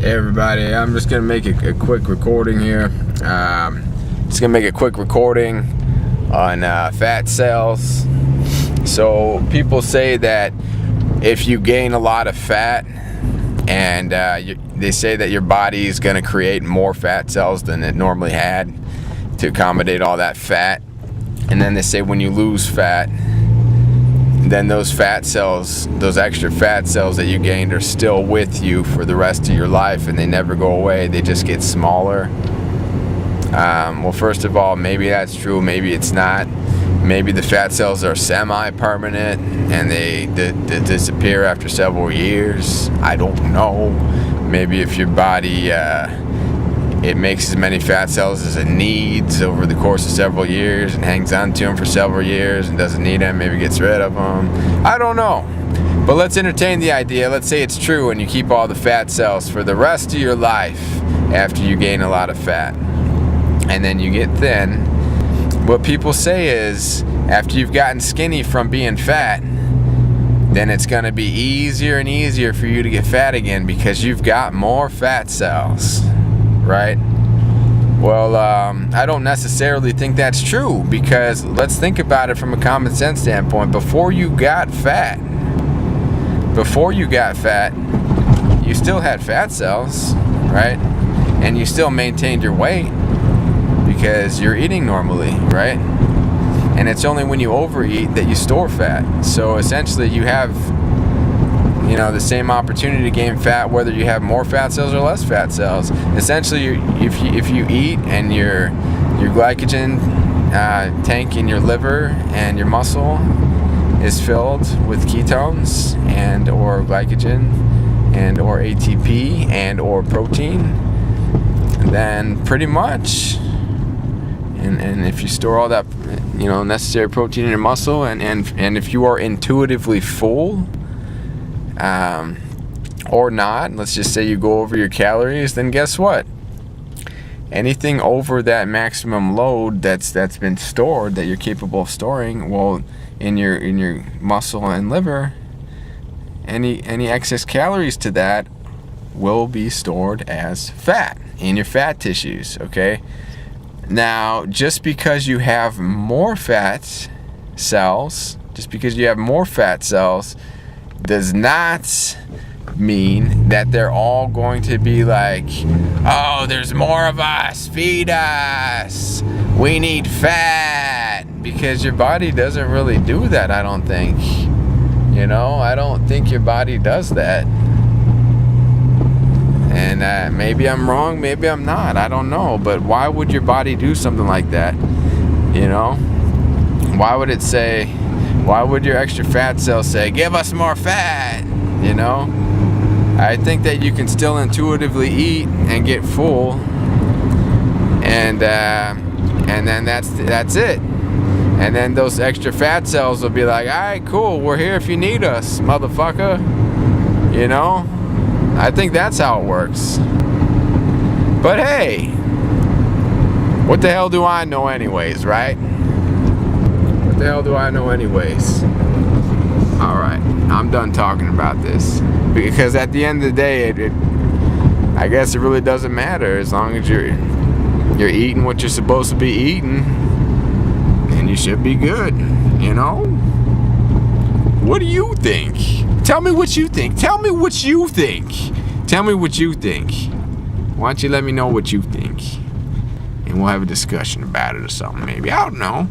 Hey everybody, I'm just gonna make a quick recording here. Just gonna make a quick recording on fat cells. So people say that if you gain a lot of fat and they say that your body is gonna create more fat cells than it normally had to accommodate all that fat. And then they say when you lose fat, then those fat cells, those extra fat cells that you gained are still with you for the rest of your life and they never go away, they just get smaller. Well, first of all, maybe that's true, maybe it's not. Maybe the fat cells are semi-permanent and they disappear after several years. I don't know. Maybe if your body it makes as many fat cells as it needs over the course of several years and hangs on to them for several years and doesn't need them, maybe gets rid of them. I don't know. But let's entertain the idea. Let's say it's true and you keep all the fat cells for the rest of your life after you gain a lot of fat. And then you get thin. What people say is after you've gotten skinny from being fat, then it's going to be easier and easier for you to get fat again because you've got more fat cells. Right? Well, I don't necessarily think that's true because let's think about it from a common sense standpoint. Before you got fat, you still had fat cells, right? And you still maintained your weight because you're eating normally, right? And it's only when you overeat that you store fat. So essentially you have the same opportunity to gain fat whether you have more fat cells or less fat cells. Essentially, if you eat and your glycogen tank in your liver and your muscle is filled with ketones and or glycogen and or ATP and or protein, then pretty much, and if you store all that necessary protein in your muscle and if you are intuitively full, or not, let's just say you go over your calories, then guess what? Anything over that maximum load that's been stored, that you're capable of storing, well, in your muscle and liver, any excess calories to that will be stored as fat in your fat tissues, okay? Now, just because you have more fat cells, does not mean that they're all going to be like, oh, there's more of us, feed us, we need fat, because your body doesn't really do that, I don't think. I don't think your body does that. And maybe I'm wrong, maybe I'm not, I don't know, but why would your body do something like that? Why would your extra fat cells say, give us more fat? I think that you can still intuitively eat and get full, and then that's it. And then those extra fat cells will be like, all right, cool, we're here if you need us, motherfucker. I think that's how it works. But hey, what the hell do I know anyways, right? What the hell do I know anyways? Alright, I'm done talking about this. Because at the end of the day, I guess it really doesn't matter as long as you're eating what you're supposed to be eating, and you should be good, What do you think? Tell me what you think. Tell me what you think. Why don't you let me know what you think? And we'll have a discussion about it or something maybe. I don't know.